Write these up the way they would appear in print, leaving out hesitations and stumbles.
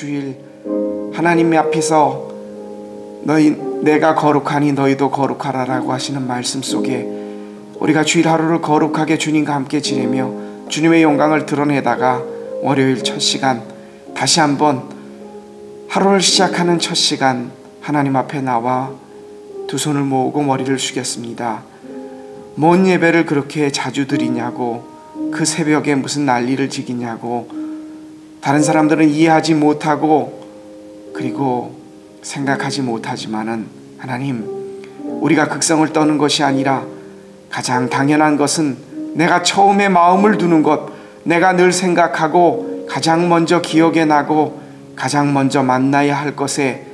주일 하나님 앞에서 내가 거룩하니 너희도 거룩하라라고 하시는 말씀 속에 우리가 주일 하루를 거룩하게 주님과 함께 지내며 주님의 영광을 드러내다가 월요일 첫 시간 다시 한번 하루를 시작하는 첫 시간 하나님 앞에 나와 두 손을 모으고 머리를 숙였습니다. 뭔 예배를 그렇게 자주 드리냐고, 그 새벽에 무슨 난리를 지기냐고, 다른 사람들은 이해하지 못하고 그리고 생각하지 못하지만은 하나님, 우리가 극성을 떠는 것이 아니라 가장 당연한 것은 내가 처음에 마음을 두는 것, 내가 늘 생각하고 가장 먼저 기억에 나고 가장 먼저 만나야 할 것에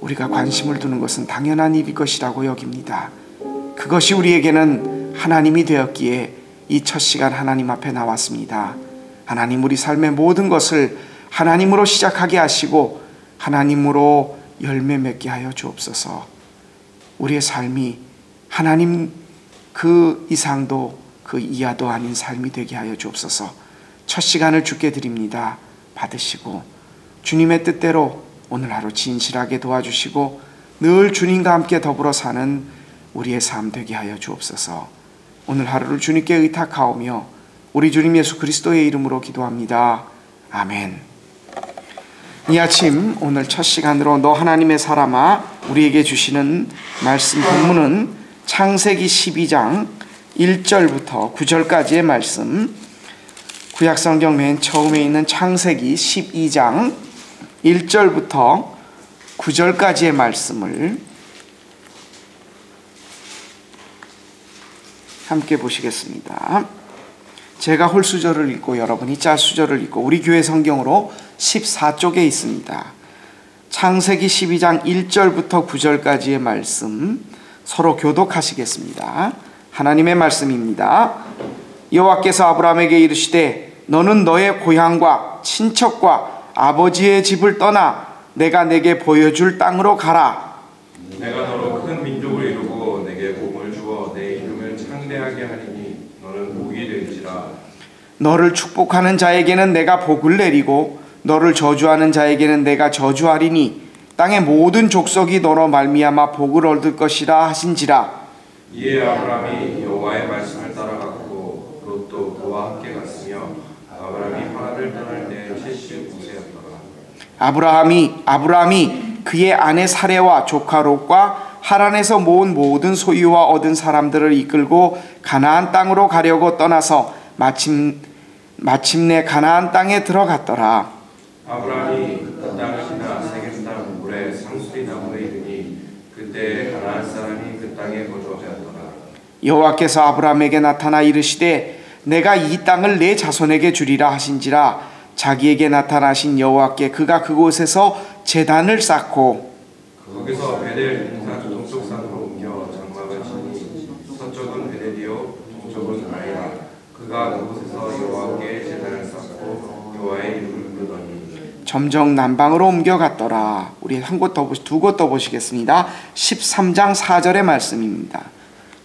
우리가 관심을 두는 것은 당연한 일일 것이라고 여깁니다. 그것이 우리에게는 하나님이 되었기에 이 첫 시간 하나님 앞에 나왔습니다. 하나님, 우리 삶의 모든 것을 하나님으로 시작하게 하시고 하나님으로 열매 맺게 하여 주옵소서. 우리의 삶이 하나님 그 이상도 그 이하도 아닌 삶이 되게 하여 주옵소서. 첫 시간을 주께 드립니다. 받으시고 주님의 뜻대로 오늘 하루 진실하게 도와주시고 늘 주님과 함께 더불어 사는 우리의 삶 되게 하여 주옵소서. 오늘 하루를 주님께 의탁하오며 우리 주님 예수 그리스도의 이름으로 기도합니다. 아멘. 이 아침 오늘 첫 시간으로 너 하나님의 사람아 우리에게 주시는 말씀 본문은 창세기 12장 1절부터 9절까지의 말씀, 구약성경 맨 처음에 있는 창세기 12장 1절부터 9절까지의 말씀을 함께 보시겠습니다. 제가 홀수절을 읽고 여러분이 짤수절을 읽고 우리 교회 성경으로 14쪽에 있습니다. 창세기 12장 1절부터 9절까지의 말씀 서로 교독하시겠습니다. 하나님의 말씀입니다. 여호와께서 아브라함에게 이르시되 너는 너의 고향과 친척과 아버지의 집을 떠나 내가 내게 보여줄 땅으로 가라. 내가 너로 큰 민족을 이루고 내게 복을 주어 내 이름을 창대하게 하리니 너는 복이 될지라. 너를 축복하는 자에게는 내가 복을 내리고 너를 저주하는 자에게는 내가 저주하리니 땅의 모든 족속이 너로 말미암아 복을 얻을 것이라 하신지라. 이에 아브라함이 여호와의 말씀을 따라갔고 롯도 그와 함께 갔으며 아브라함이 하란을 떠날 때 75세였더라. 아브라함이 그의 아내 사레와 조카 롯과 하란에서 모은 모든 소유와 얻은 사람들을 이끌고 가나안 땅으로 가려고 떠나서 마침내 가나안 땅에 들어갔더라. 아브라함이 그 땅을 지나 세겜 땅 물에 상수리 나무에 이르니 그때 가나안 사람이 그 땅에 거주하였더라. 여호와께서 아브라함에게 나타나 이르시되 내가 이 땅을 내 자손에게 주리라 하신지라. 자기에게 나타나신 여호와께 그가 그곳에서 제단을 쌓고 거기서 베델 동쪽 산으로 옮겨 장막을 치니 서쪽은 베델이요 동쪽은 아이라. 그가 그곳에서 여호와께 제단을 쌓고 여호와의 이름을 부르더니 점점 남방으로 옮겨갔더라. 우리 두 곳 더 보시겠습니다. 13장 4절의 말씀입니다.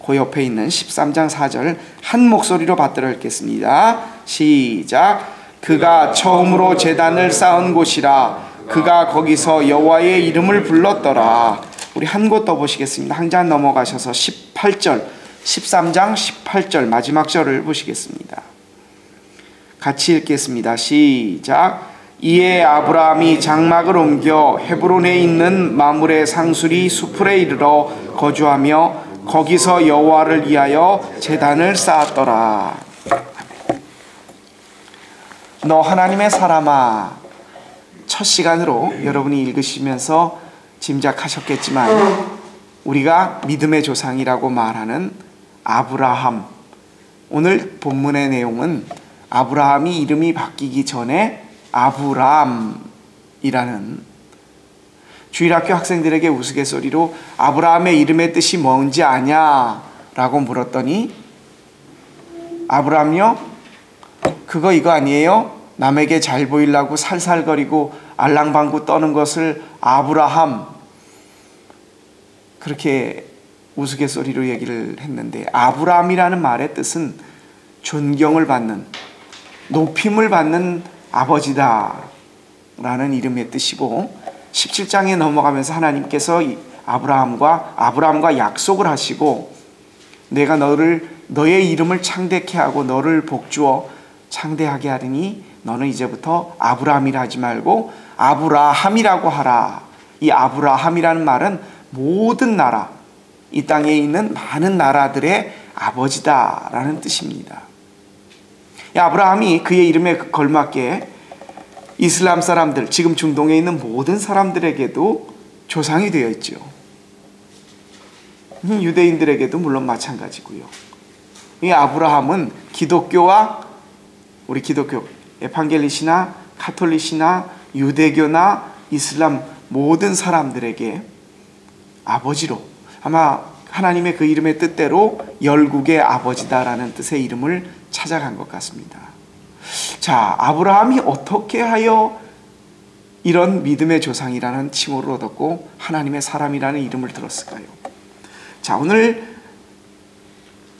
그 옆에 있는 13장 4절 한 목소리로 받들어 읽겠습니다. 시작. 그가 처음으로 제단을 쌓은 곳이라. 그가 거기서 여호와의 이름을 불렀더라. 우리 한 곳 더 보시겠습니다. 한 장 넘어가셔서 18절 13장 18절 마지막 절을 보시겠습니다. 같이 읽겠습니다. 시작. 이에 아브라함이 장막을 옮겨 헤브론에 있는 마므레 상수리 수풀에 이르러 거주하며 거기서 여호와를 위하여 제단을 쌓았더라. 너 하나님의 사람아, 첫 시간으로 여러분이 읽으시면서 짐작하셨겠지만 우리가 믿음의 조상이라고 말하는 아브라함, 오늘 본문의 내용은 아브라함이 이름이 바뀌기 전에 아브람이라는, 주일학교 학생들에게 우스갯소리로 아브라함의 이름의 뜻이 뭔지 아냐? 라고 물었더니 아브람요? 그거 이거 아니에요? 남에게 잘 보이려고 살살거리고 알랑방구 떠는 것을 아브라함, 그렇게 우스갯소리로 얘기를 했는데, 아브라함이라는 말의 뜻은 존경을 받는, 높임을 받는 아버지다, 라는 이름의 뜻이고, 17장에 넘어가면서 하나님께서 아브라함과 약속을 하시고, 내가 너의 이름을 창대케 하고 너를 복주어 창대하게 하리니 너는 이제부터 아브라함이라 하지 말고 아브라함이라고 하라. 이 아브라함이라는 말은 모든 나라, 이 땅에 있는 많은 나라들의 아버지다라는 뜻입니다. 아브라함이 그의 이름에 걸맞게 이슬람 사람들, 지금 중동에 있는 모든 사람들에게도 조상이 되어 있죠. 유대인들에게도 물론 마찬가지고요. 이 아브라함은 우리 기독교, 에판겔리시나 카톨릭이나 유대교나 이슬람 모든 사람들에게 아버지로, 아마 하나님의 그 이름의 뜻대로 열국의 아버지다라는 뜻의 이름을 찾아간 것 같습니다. 자, 아브라함이 어떻게 하여 이런 믿음의 조상이라는 칭호를 얻었고 하나님의 사람이라는 이름을 들었을까요? 자, 오늘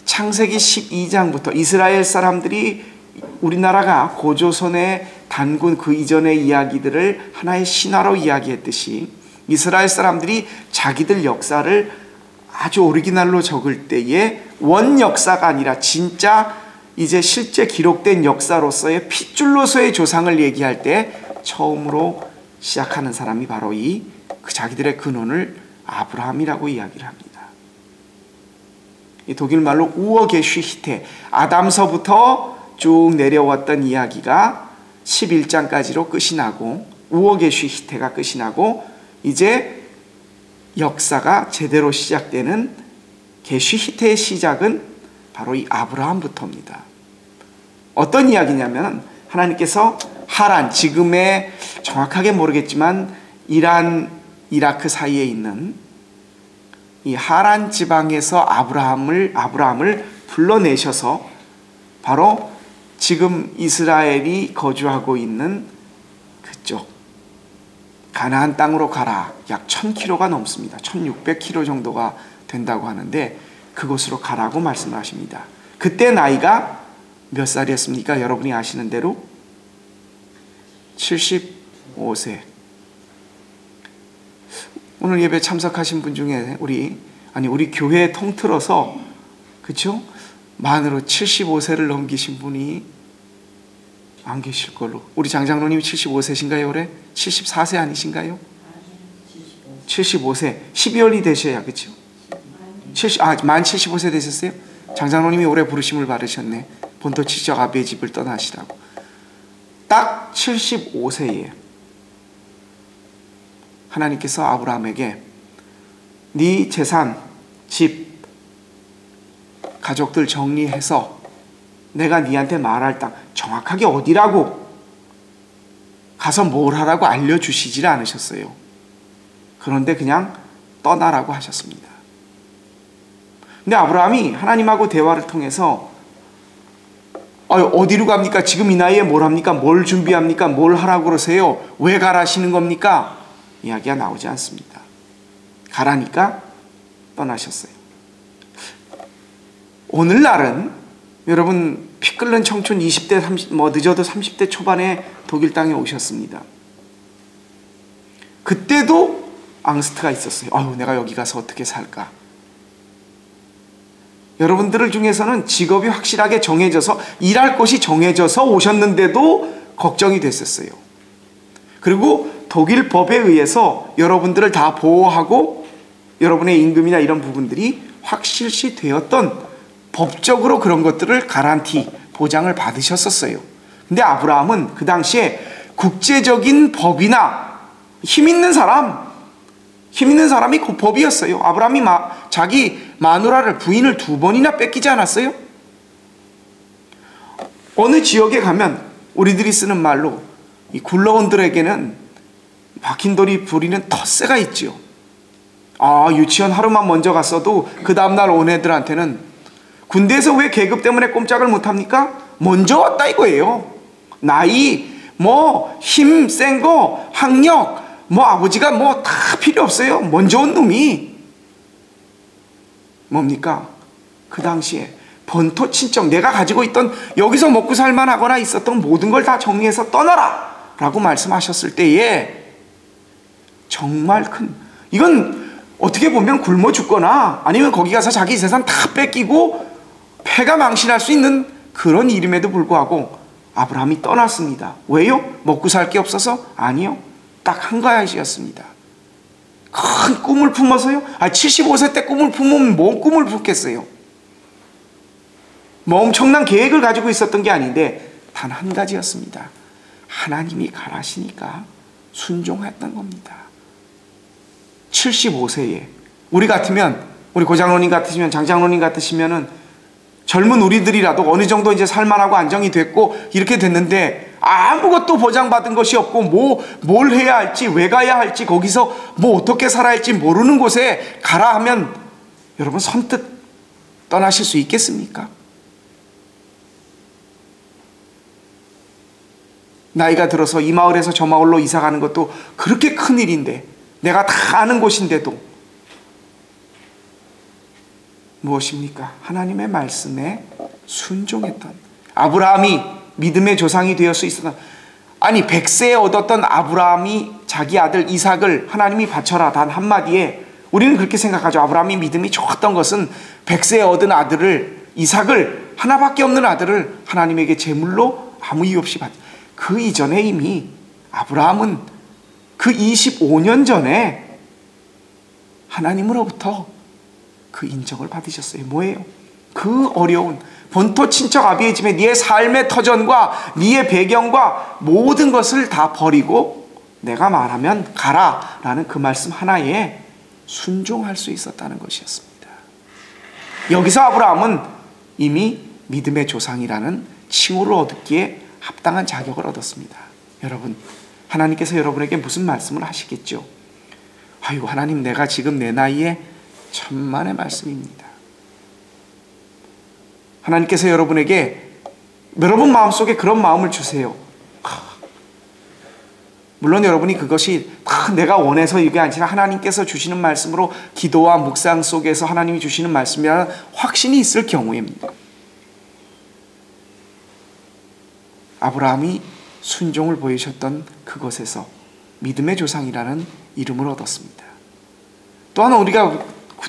창세기 12장부터 이스라엘 사람들이 우리나라가 고조선의 단군 그 이전의 이야기들을 하나의 신화로 이야기했듯이 이스라엘 사람들이 자기들 역사를 아주 오리지널로 적을 때에 원 역사가 아니라 진짜 이제 실제 기록된 역사로서의 핏줄로서의 조상을 얘기할 때 처음으로 시작하는 사람이 바로 그 자기들의 근원을 아브라함이라고 이야기를 합니다. 이 독일 말로 우어게슈 히테, 아담서부터 쭉 내려왔던 이야기가 11장까지로 끝이 나고 우어게슈 히테가 끝이 나고 이제 역사가 제대로 시작되는 게슈 히테의 시작은 바로 이 아브라함부터입니다. 어떤 이야기냐면 하나님께서 하란, 지금의 정확하게 모르겠지만 이란, 이라크 사이에 있는 이 하란 지방에서 아브라함을 불러내셔서 바로 지금 이스라엘이 거주하고 있는 그쪽 가나안 땅으로 가라. 약 1000km가 넘습니다. 1600km 정도가 된다고 하는데 그곳으로 가라고 말씀을 하십니다. 그때 나이가 몇 살이었습니까? 여러분이 아시는 대로 75세. 오늘 예배 참석하신 분 중에 우리 교회 통틀어서 그렇죠? 만으로 75세를 넘기신 분이 안 계실 걸로. 우리 장장로님이 75세신가요 올해? 74세 아니신가요? 75세. 12월이 되셔야 그렇죠? 만 75세 되셨어요? 장장로님이 올해 부르심을 받으셨네. 본토 친척 아비의 집을 떠나시라고. 딱 75세에 하나님께서 아브라함에게 네 재산, 집, 가족들 정리해서 내가 네한테 말할 땅 정확하게 어디라고 가서 뭘 하라고 알려주시질 않으셨어요. 그런데 그냥 떠나라고 하셨습니다. 근데 아브라함이 하나님하고 대화를 통해서 어디로 갑니까? 지금 이 나이에 뭘 합니까? 뭘 준비합니까? 뭘 하라고 그러세요? 왜 가라시는 겁니까? 이야기가 나오지 않습니다. 가라니까 떠나셨어요. 오늘날은 여러분 피 끓는 청춘 20대, 30, 늦어도 30대 초반에 독일 땅에 오셨습니다. 그때도 앙스트가 있었어요. 내가 여기 가서 어떻게 살까? 여러분들 중에서는 직업이 확실하게 정해져서 일할 곳이 정해져서 오셨는데도 걱정이 됐었어요. 그리고 독일 법에 의해서 여러분들을 다 보호하고 여러분의 임금이나 이런 부분들이 확실시 되었던 법적으로 그런 것들을 가란티, 보장을 받으셨었어요. 근데 아브라함은 그 당시에 국제적인 법이나 힘 있는 사람이 그 법이었어요. 아브라함이 자기 마누라를, 부인을 2번이나 뺏기지 않았어요? 어느 지역에 가면 우리들이 쓰는 말로 이 굴러온들에게는 박힌 돌이 부리는 텃세가 있죠. 유치원 하루만 먼저 갔어도 그 다음날 온 애들한테는 군대에서 왜 계급 때문에 꼼짝을 못합니까? 먼저 왔다 이거예요. 나이, 힘 센 거, 학력, 아버지가 다 필요 없어요. 먼저 온 놈이. 뭡니까? 그 당시에 본토 친척, 내가 가지고 있던 여기서 먹고 살만하거나 있었던 모든 걸 다 정리해서 떠나라 라고 말씀하셨을 때에 정말 이건 어떻게 보면 굶어 죽거나 아니면 거기 가서 자기 재산 다 뺏기고 패가 망신할 수 있는 그런 일임에도 불구하고 아브라함이 떠났습니다. 왜요? 먹고 살 게 없어서? 아니요. 딱 한 가지였습니다. 큰 꿈을 품어서요? 75세 때 꿈을 품으면 뭔 꿈을 품겠어요? 뭐 엄청난 계획을 가지고 있었던 게 아닌데 단 한 가지였습니다. 하나님이 가라시니까 순종했던 겁니다. 75세에 우리 같으면, 우리 고장로님 같으시면, 장장로님 같으시면은 젊은 우리들이라도 어느 정도 이제 살만하고 안정이 됐고 이렇게 됐는데 아무것도 보장받은 것이 없고 뭘 해야 할지, 왜 가야 할지, 거기서 뭐 어떻게 살아야 할지 모르는 곳에 가라 하면 여러분 선뜻 떠나실 수 있겠습니까? 나이가 들어서 이 마을에서 저 마을로 이사 가는 것도 그렇게 큰 일인데, 내가 다 아는 곳인데도 무엇입니까? 하나님의 말씀에 순종했던 아브라함이 믿음의 조상이 되어 수 있었던, 아니 100세에 얻었던 아브라함이 자기 아들 이삭을 하나님이 바쳐라 단 한마디에 우리는 그렇게 생각하죠. 아브라함이 믿음이 좋았던 것은 100세에 얻은 아들을, 이삭을, 하나밖에 없는 아들을 하나님에게 제물로 아무 이유 없이 그 이전에 이미 아브라함은 그 25년 전에 하나님으로부터 그 인정을 받으셨어요. 뭐예요? 그 어려운 본토 친척 아비의 집에 네의 삶의 터전과 네의 배경과 모든 것을 다 버리고 내가 말하면 가라 라는 그 말씀 하나에 순종할 수 있었다는 것이었습니다. 여기서 아브라함은 이미 믿음의 조상이라는 칭호를 얻기에 합당한 자격을 얻었습니다. 여러분, 하나님께서 여러분에게 무슨 말씀을 하시겠죠? 아유, 하나님, 내가 지금 내 나이에 천만의 말씀입니다. 하나님께서 여러분에게 여러분 마음속에 그런 마음을 주세요. 물론 여러분이 그것이 다 내가 원해서 이게 아니라 하나님께서 주시는 말씀으로 기도와 묵상 속에서 하나님이 주시는 말씀이라는 확신이 있을 경우입니다. 아브라함이 순종을 보이셨던 그것에서 믿음의 조상이라는 이름을 얻었습니다. 또한 우리가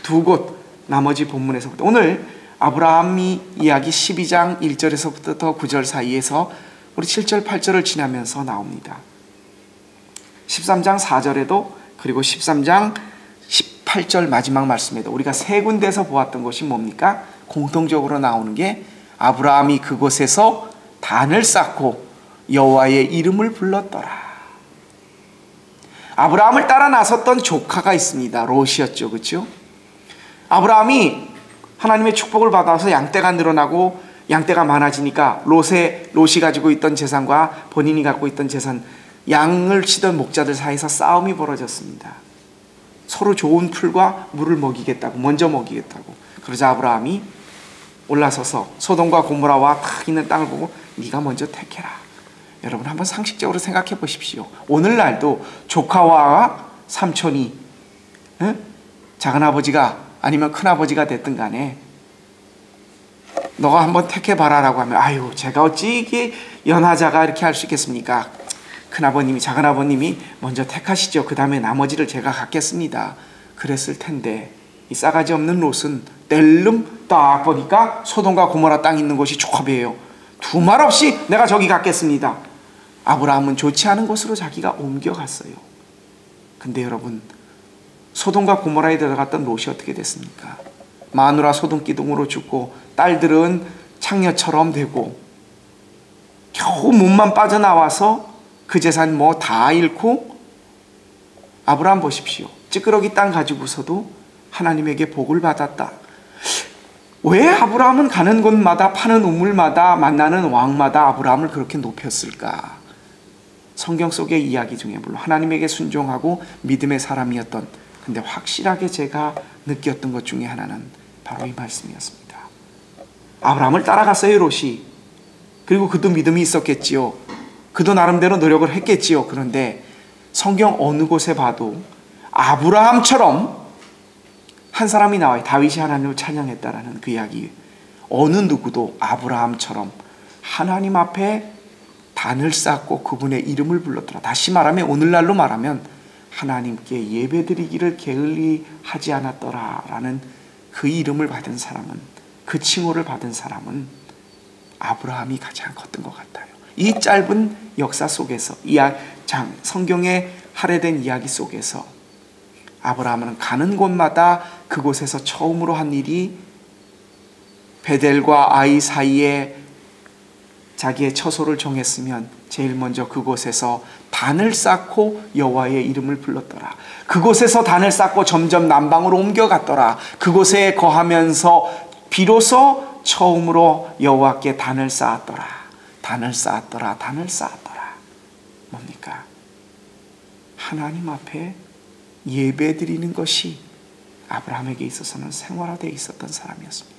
두 곳 나머지 본문에서부터, 오늘 아브라함이 이야기 12장 1절에서부터 9절 사이에서 우리 7절 8절을 지나면서 나옵니다. 13장 4절에도 그리고 13장 18절 마지막 말씀에도 우리가 세 군데에서 보았던 것이 뭡니까? 공통적으로 나오는 게 아브라함이 그곳에서 단을 쌓고 여호와의 이름을 불렀더라. 아브라함을 따라 나섰던 조카가 있습니다. 롯이었죠. 그렇죠? 아브라함이 하나님의 축복을 받아서 양떼가 늘어나고 양떼가 많아지니까 롯이 가지고 있던 재산과 본인이 갖고 있던 재산, 양을 치던 목자들 사이에서 싸움이 벌어졌습니다. 서로 좋은 풀과 물을 먹이겠다고, 먼저 먹이겠다고. 그러자 아브라함이 올라서서 소돔과 고모라와 탁 있는 땅을 보고 네가 먼저 택해라. 여러분, 한번 상식적으로 생각해 보십시오. 오늘날도 조카와 삼촌이 작은아버지가 아니면 큰아버지가 됐든 간에 너가 한번 택해봐라 라고 하면, 아유, 제가 어찌 이게 연하자가 이렇게 할 수 있겠습니까? 큰아버님이, 작은아버님이 먼저 택하시죠. 그 다음에 나머지를 제가 갖겠습니다. 그랬을 텐데 이 싸가지 없는 롯은 뗄름 딱 보니까 소돔과 고모라 땅 있는 곳이 조합이에요. 두 말 없이 내가 저기 갖겠습니다. 아브라함은 좋지 않은 곳으로 자기가 옮겨갔어요. 근데 여러분, 소돔과 고모라에 들어갔던 롯이 어떻게 됐습니까? 마누라 소돔 기둥으로 죽고 딸들은 창녀처럼 되고 겨우 몸만 빠져나와서 그 재산 뭐 다 잃고, 아브라함 보십시오. 찌끄러기 땅 가지고서도 하나님에게 복을 받았다. 왜 아브라함은 가는 곳마다 파는 우물마다 만나는 왕마다 아브라함을 그렇게 높였을까? 성경 속의 이야기 중에 물론 하나님에게 순종하고 믿음의 사람이었던, 근데 확실하게 제가 느꼈던 것 중에 하나는 바로 이 말씀이었습니다. 아브라함을 따라갔어요, 롯이. 그리고 그도 믿음이 있었겠지요. 그도 나름대로 노력을 했겠지요. 그런데 성경 어느 곳에 봐도 아브라함처럼 한 사람이 나와요. 다윗이 하나님을 찬양했다라는 그 이야기. 어느 누구도 아브라함처럼 하나님 앞에 단을 쌓고 그분의 이름을 불렀더라. 다시 말하면 오늘날로 말하면 하나님께 예배드리기를 게을리하지 않았더라라는 그 이름을 받은 사람은, 그 칭호를 받은 사람은 아브라함이 가장 컸던 것 같아요. 이 짧은 역사 속에서, 성경에 할애된 이야기 속에서 아브라함은 가는 곳마다 그곳에서 처음으로 한 일이 베델과 아이 사이에 자기의 처소를 정했으면 제일 먼저 그곳에서 단을 쌓고 여호와의 이름을 불렀더라. 그곳에서 단을 쌓고 점점 남방으로 옮겨갔더라. 그곳에 거하면서 비로소 처음으로 여호와께 단을 쌓았더라. 단을 쌓았더라. 단을 쌓았더라. 뭡니까? 하나님 앞에 예배드리는 것이 아브라함에게 있어서는 생활화되어 있었던 사람이었습니다.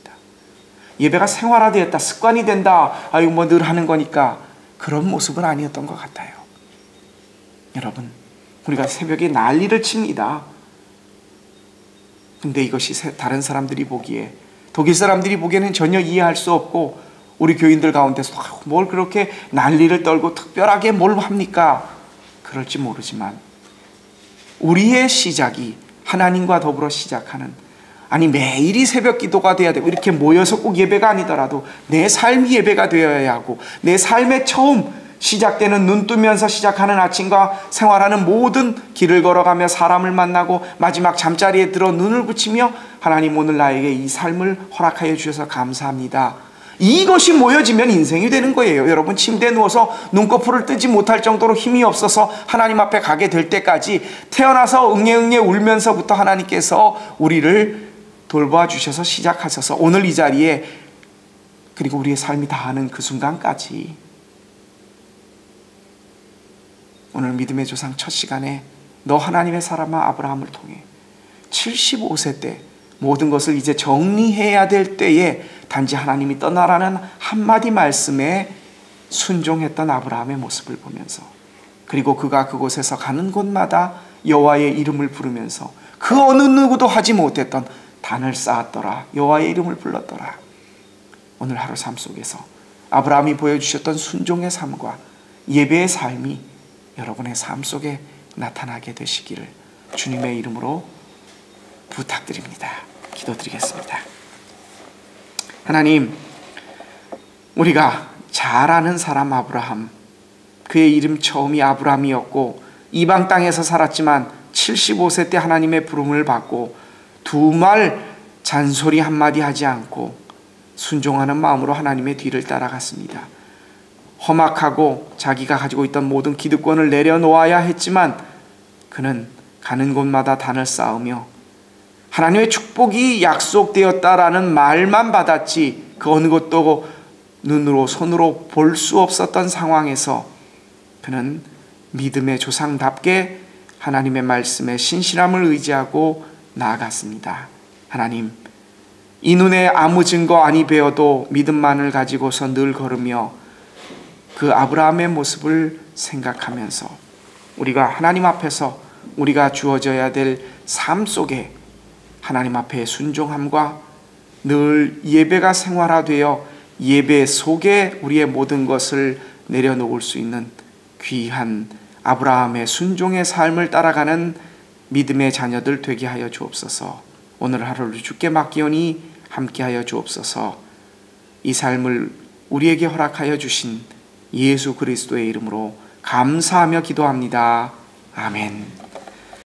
예배가 생활화되었다, 습관이 된다, 아유 뭐 늘 하는 거니까, 그런 모습은 아니었던 것 같아요. 여러분, 우리가 새벽에 난리를 칩니다. 근데 이것이 다른 사람들이 보기에, 독일 사람들이 보기에는 전혀 이해할 수 없고, 우리 교인들 가운데서 뭘 그렇게 난리를 떨고 특별하게 뭘 합니까? 그럴지 모르지만 우리의 시작이 하나님과 더불어 시작하는, 아니 매일이 새벽 기도가 돼야 되고 이렇게 모여서 꼭 예배가 아니더라도 내 삶이 예배가 되어야 하고, 내 삶의 처음 시작되는, 눈 뜨면서 시작하는 아침과 생활하는 모든 길을 걸어가며 사람을 만나고 마지막 잠자리에 들어 눈을 붙이며 하나님 오늘 나에게 이 삶을 허락하여 주셔서 감사합니다, 이것이 모여지면 인생이 되는 거예요. 여러분, 침대에 누워서 눈꺼풀을 뜨지 못할 정도로 힘이 없어서 하나님 앞에 가게 될 때까지, 태어나서 응애응애 울면서부터 하나님께서 우리를 돌보아 주셔서 시작하셔서 오늘 이 자리에, 그리고 우리의 삶이 다하는 그 순간까지, 오늘 믿음의 조상 첫 시간에 너 하나님의 사람아 아브라함을 통해 75세 때 모든 것을 이제 정리해야 될 때에 단지 하나님이 떠나라는 한마디 말씀에 순종했던 아브라함의 모습을 보면서, 그리고 그가 그곳에서 가는 곳마다 여호와의 이름을 부르면서 그 어느 누구도 하지 못했던 단을 쌓았더라, 여호와의 이름을 불렀더라. 오늘 하루 삶 속에서 아브라함이 보여주셨던 순종의 삶과 예배의 삶이 여러분의 삶 속에 나타나게 되시기를 주님의 이름으로 부탁드립니다. 기도드리겠습니다. 하나님, 우리가 잘 아는 사람 아브라함, 그의 이름 처음이 아브라함이었고 이방 땅에서 살았지만 75세 때 하나님의 부름을 받고 두 말 잔소리 한마디 하지 않고 순종하는 마음으로 하나님의 뒤를 따라갔습니다. 험악하고 자기가 가지고 있던 모든 기득권을 내려놓아야 했지만 그는 가는 곳마다 단을 쌓으며 하나님의 축복이 약속되었다라는 말만 받았지 그 어느 것도 눈으로 손으로 볼 수 없었던 상황에서 그는 믿음의 조상답게 하나님의 말씀에 신실함을 의지하고 나아갔습니다. 하나님, 이 눈에 아무 증거 아니 배어도 믿음만을 가지고서 늘 걸으며 그 아브라함의 모습을 생각하면서 우리가 하나님 앞에서 우리가 주어져야 될 삶 속에 하나님 앞에 순종함과 늘 예배가 생활화되어 예배 속에 우리의 모든 것을 내려놓을 수 있는 귀한 아브라함의 순종의 삶을 따라가는 믿음의 자녀들 되게 하여 주옵소서. 오늘 하루를 주께 맡기오니 함께하여 주옵소서. 이 삶을 우리에게 허락하여 주신 예수 그리스도의 이름으로 감사하며 기도합니다. 아멘.